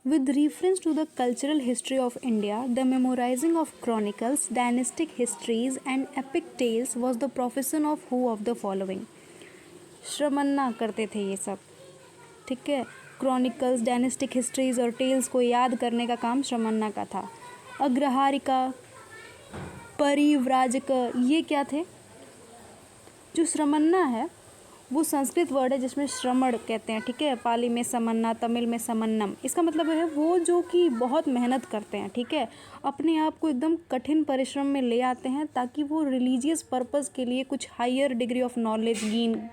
With reference to the cultural history of India, the memorizing of chronicles, dynastic histories, and epic tales was the profession of who of the following? श्रमन्ना करते थे ये सब, ठीक है। Chronicles, dynastic histories और tales को याद करने का काम श्रमन्ना का था। अग्रहारिका, परिव्राजक, ये क्या थे? जो श्रमन्ना है वो संस्कृत वर्ड है जिसमें श्रमण कहते हैं, ठीक है। पाली में समन्ना, तमिल में समन्नम। इसका मतलब है वो जो कि बहुत मेहनत करते हैं, ठीक है, अपने आप को एकदम कठिन परिश्रम में ले आते हैं ताकि वो रिलीजियस पर्पस के लिए कुछ higher degree of knowledge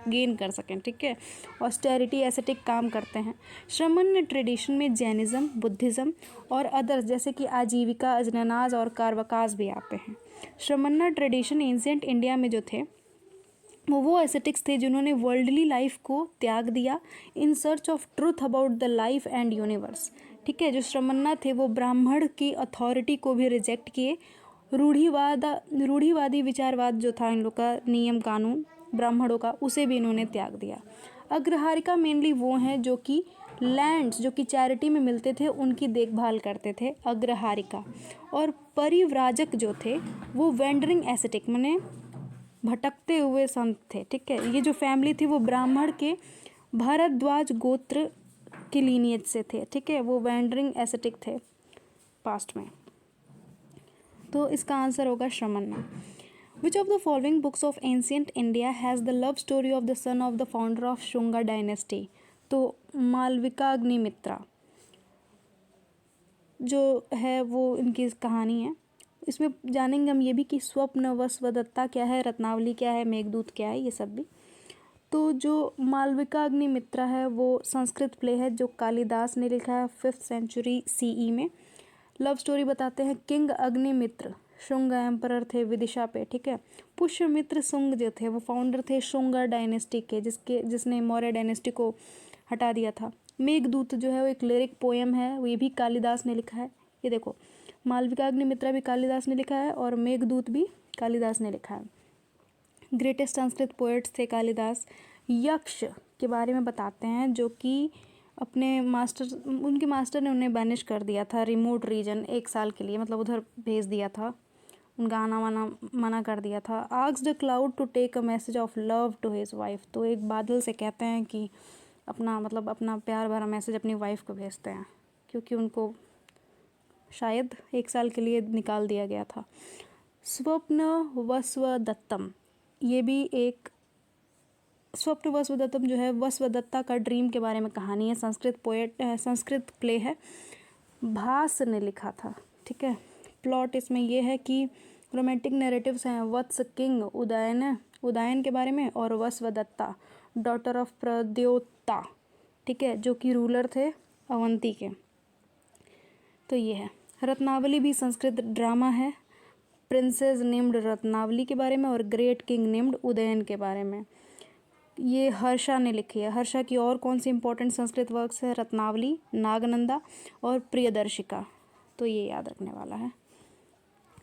gain कर सकें, ठीक है। ऑस्टेरिटी एसेटिक काम करते हैं। श्रमण ट्रेडिशन में जैनिज़्म, बुद्धिज़्म और अदर्स जैसे कि आजीविका, अजननाज और कारवकास भी आते हैं। श्रमन्ना ट्रेडिशन एंशिएंट इंडिया में जो थे वो एसेटिक्स थे जिन्होंने वर्ल्डली लाइफ को त्याग दिया in search of truth about the life and universe, ठीक है। जो श्रमन्ना थे वो ब्राह्मण की अथॉरिटी को भी रिजेक्ट किए। रूढ़िवादी विचारवाद जो था इन लोग का, नियम कानून ब्राह्मणों का, उसे भी इन्होंने त्याग दिया। अग्रहारिका मेनली वो हैं जो कि लैंड्स जो कि चैरिटी में मिलते थे उनकी देखभाल करते थे, अग्रहारिका। और परिव्राजक जो थे वो वेंडरिंग एसेटिक माने भटकते हुए संत थे, ठीक है। ये जो फैमिली थी वो ब्राह्मण के भारद्वाज गोत्र के लीनियज से थे, ठीक है। वो वेंडरिंग एसेटिक थे पास्ट में। तो इसका आंसर होगा श्रमन्ना। Which of the following books of ancient India has the love story of the son of the founder of Shunga dynasty? तो मालविकाग्निमित्रा जो है वो इनकी कहानी है। इसमें जानेंगे हम ये भी कि स्वप्न, वसवदत्ता क्या है, रत्नावली क्या है, मेघदूत क्या है, ये सब भी। तो जो मालविकाग्निमित्रा है वो संस्कृत प्ले है जो कालिदास ने लिखा है 5th सेंचुरी CE में। लव स्टोरी बताते हैं किंग अग्निमित्र शुंग एम्परर थे विदिशा पे, ठीक है। पुष्यमित्र शुंग जो थे वो फाउंडर थे शुंगा डायनेस्टी के, जिसने मौर्य डायनेस्टी को हटा दिया था। मेघदूत जो है वो एक लिरिक पोएम है, वो ये भी कालिदास ने लिखा है। ये देखो, मालविकाग्निमित्रा भी कालिदास ने लिखा है और मेघदूत भी कालिदास ने लिखा है। ग्रेटेस्ट संस्कृत पोएट्स थे कालिदास। यक्ष के बारे में बताते हैं जो कि उनके मास्टर ने उन्हें बैनिश कर दिया था रिमोट रीजन 1 साल के लिए, मतलब उधर भेज दिया था, उनका आना वाना मना कर दिया था। Asked the cloud to take a message of love to his wife, तो एक बादल से कहते हैं कि अपना प्यार भरा मैसेज अपनी वाइफ को भेजते हैं क्योंकि उनको शायद 1 साल के लिए निकाल दिया गया था। स्वप्न वसवदत्तम, ये भी एक स्वप्न वसवदत्तम जो है वसवदत्ता का ड्रीम के बारे में कहानी है। संस्कृत प्ले है, भास ने लिखा था, ठीक है। प्लॉट इसमें यह है कि रोमांटिक नैरेटिव्स हैं वत्स किंग उदयन के बारे में और वसवदत्ता डॉटर ऑफ प्रद्योता, ठीक है, जो कि रूलर थे अवंती के। तो ये है। रत्नावली भी संस्कृत ड्रामा है, प्रिंसेस नेम्ड रत्नावली के बारे में और ग्रेट किंग नेम्ड उदयन के बारे में। ये हर्षा ने लिखी है। हर्षा की और कौन सी इंपॉर्टेंट संस्कृत वर्क्स है? रत्नावली, नागनंदा और प्रियदर्शिका। तो ये याद रखने वाला है।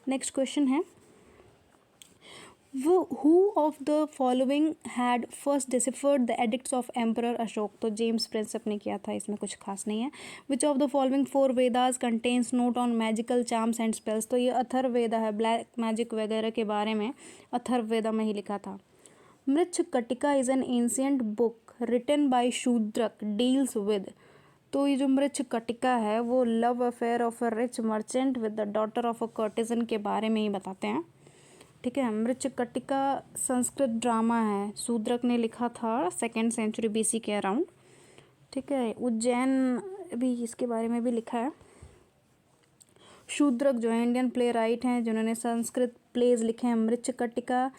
नेक्स्ट क्वेश्चन है, who of the following had first deciphered the edicts of Emperor Ashok? तो जेम्स प्रिंसेप ने किया था, इसमें कुछ खास नहीं है। Which of the following 4 Vedas contains note on magical charms and spells? तो ये अथर्ववेदा है, ब्लैक मैजिक वगैरह के बारे में अथर्ववेदा में ही लिखा था। Mrichchhakatika is an ancient book written by Shudraka deals with, तो ये जो मृच्छकटिका है वो love affair of a rich merchant with the daughter of a courtesan के बारे में ही बताते हैं, ठीक है। मृच्छकटिका संस्कृत ड्रामा है, शूद्रक ने लिखा था 2nd सेंचुरी BC के अराउंड, ठीक है। उज्जैन भी इसके बारे में भी लिखा है। शूद्रक जो है इंडियन प्ले राइट हैं जिन्होंने संस्कृत प्लेज लिखे हैं, मृच्छकटिका,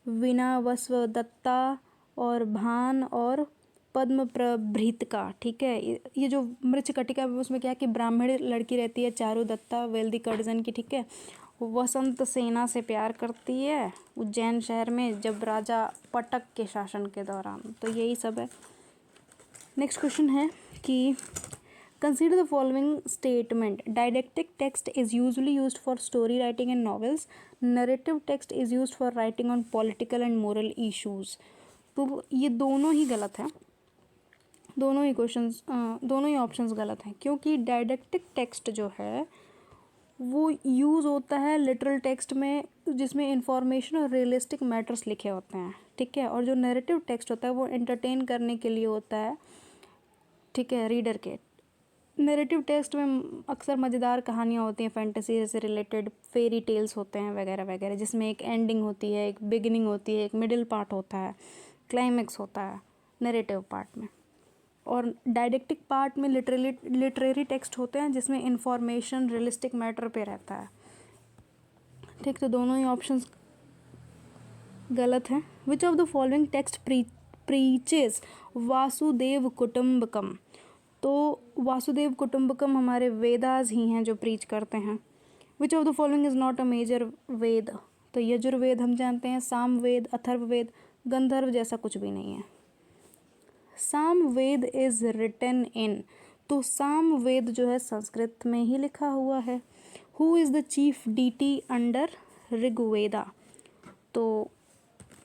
वीणा वसवदत्ता और भान और पद्म प्रभृतिका, ठीक है। ये जो मृच्छकटिका उसमें क्या है कि ब्राह्मण लड़की रहती है चारुदत्ता वेल्दी कर्जन की, ठीक है। वसंत सेना से प्यार करती है उज्जैन शहर में जब राजा पटक के शासन के दौरान। तो यही सब है। नेक्स्ट क्वेश्चन है कि consider the following statement, didactic text is usually used for story writing and novels, narrative text is used for writing on political and moral issues. तो ये दोनों ही गलत है। दोनों ही क्वेश्चंस दोनों ही ऑप्शंस गलत हैं, क्योंकि डायडेक्टिक टेक्स्ट जो है वो यूज़ होता है लिटरल टेक्स्ट में, जिसमें इंफॉर्मेशन और रियलिस्टिक मैटर्स लिखे होते हैं, ठीक है। और जो नैरेटिव टेक्स्ट होता है वो एंटरटेन करने के लिए होता है, ठीक है, रीडर के। नैरेटिव टेक्स्ट में अक्सर मज़ेदार कहानियाँ होती हैं, फैंटेसी से रिलेटेड फेरी टेल्स होते हैं वगैरह वगैरह, जिसमें एक एंडिंग होती है, एक बिगिनिंग होती है, एक मिडिल पार्ट होता है, क्लाइमेक्स होता है नैरेटिव पार्ट में। और डायडेक्टिक पार्ट में लिटरेरी टेक्स्ट होते हैं जिसमें इंफॉर्मेशन रियलिस्टिक मैटर पे रहता है, ठीक। तो दोनों ही ऑप्शंस गलत हैं। Which of the following text preaches Vasudhaiva Kutumbakam? तो वासुदेव कुटुंबकम हमारे वेदास ही हैं जो प्रीच करते हैं। Which of the following is not a major Veda? तो यजुर्वेद हम जानते हैं, सामवेद, अथर्ववेद, गंधर्व जैसा कुछ भी नहीं है। सामवेद इज रिटन इन, तो सामवेद जो है संस्कृत में ही लिखा हुआ है। Who is the chief deity under Rigveda? तो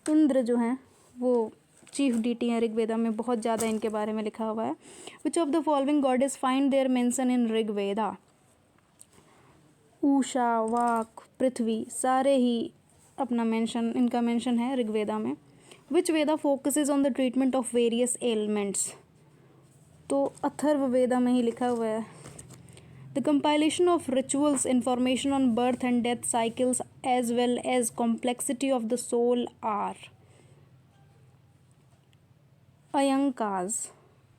इंद्र जो हैं वो चीफ डीटी हैं ऋग्वेदा में, बहुत ज़्यादा इनके बारे में लिखा हुआ है। Which of the following goddess find there mention in Rigveda? Usha, Vak, Prithvi, सारे ही अपना मेंशन, इनका मेंशन है ऋग्वेदा में। Which Veda focuses on the treatment of various elements? तो अथर्ववेदा में ही लिखा हुआ है। The compilation of rituals, information on birth and death cycles as well as complexity of the soul are अयंकाज,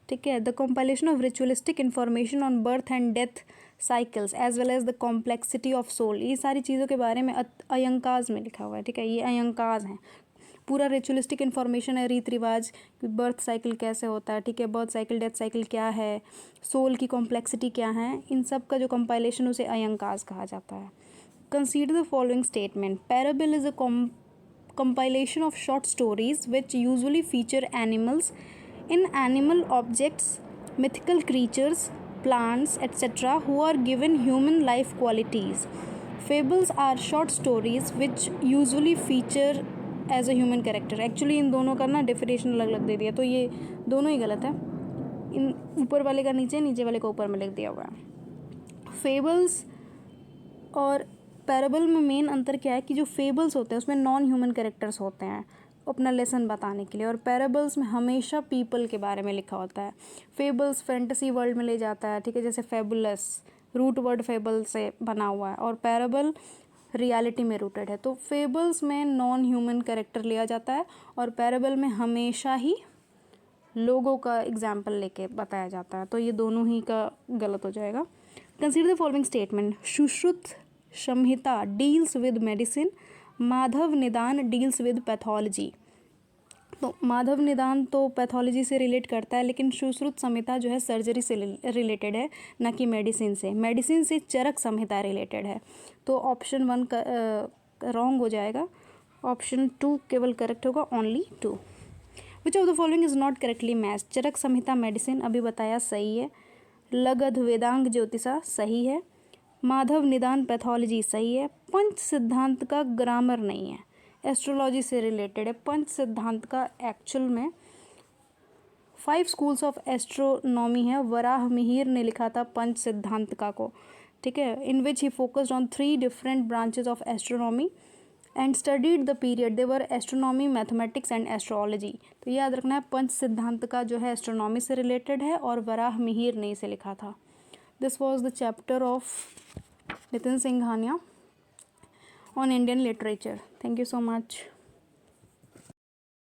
ठीक है। The compilation of ritualistic information on birth and death cycles as well as the complexity of soul, ये सारी चीज़ों के बारे में अयंकाज में लिखा हुआ है, ठीक है। ये अयंकाज हैं। पूरा रिचुअलिस्टिक इन्फॉर्मेशन है, रीति रिवाज, बर्थ साइकिल कैसे होता है, ठीक है, बर्थ साइकिल, डेथ साइकिल क्या है, सोल की कॉम्प्लेक्सिटी क्या है, इन सब का जो कंपाइलेशन उसे अयंकाज कहा जाता है। Consider the following statement. Parable is a compilation of short stories which usually feature animals, inanimate objects, mythical creatures, plants, etc., who are given human life qualities. Fables are short stories which usually feature as a human character. Actually इन दोनों का ना definition अलग अलग दे दिया, तो ये दोनों ही गलत है। इन ऊपर वाले का नीचे, नीचे वाले का ऊपर में लिख दिया हुआ है। फेबल्स और पैराबल में मेन अंतर क्या है कि जो फेबल्स होते हैं उसमें नॉन ह्यूमन कैरेक्टर्स होते हैं अपना लेसन बताने के लिए, और पैराबल्स में हमेशा पीपल के बारे में लिखा होता है। फेबल्स फैंटेसी वर्ल्ड में ले जाता है, ठीक है, जैसे फेबुलस रूट वर्ड फेबल से बना हुआ है, और पैराबल रियलिटी में रूटेड है। तो फेबल्स में नॉन ह्यूमन कैरेक्टर लिया जाता है और पैराबल में हमेशा ही लोगों का एग्जाम्पल लेके बताया जाता है, तो ये दोनों ही का गलत हो जाएगा। Consider the following statement. Sushruta Samhita deals with medicine, Madhava Nidana deals with pathology. तो माधव निदान तो पैथोलॉजी से रिलेट करता है, लेकिन सुश्रुत संहिता जो है सर्जरी से रिलेटेड है, ना कि मेडिसिन से। मेडिसिन से चरक संहिता रिलेटेड है, तो ऑप्शन 1 रॉन्ग हो जाएगा। ऑप्शन 2 केवल करेक्ट होगा, only 2। Which of the following is not correctly match? Charaka Samhita medicine अभी बताया सही है, लगध वेदांग ज्योतिषा सही है, माधव निदान पैथोलॉजी सही है, पंच सिद्धांत का ग्रामर नहीं है, एस्ट्रोलॉजी से रिलेटेड है। पंच सिद्धांत का एक्चुअल में 5 स्कूल्स ऑफ एस्ट्रोनॉमी है, वराह मिहिर ने लिखा था पंच सिद्धांत का को, ठीक है, इन विच ही focused on 3 different branches of astronomy and studied the period they were astronomy, mathematics and astrology. तो याद रखना है पंच सिद्धांत का जो है एस्ट्रोनॉमी से रिलेटेड है और वराह मिहिर ने इसे लिखा था। This was the chapter of Nitin Singhania on Indian literature. Thank you so much.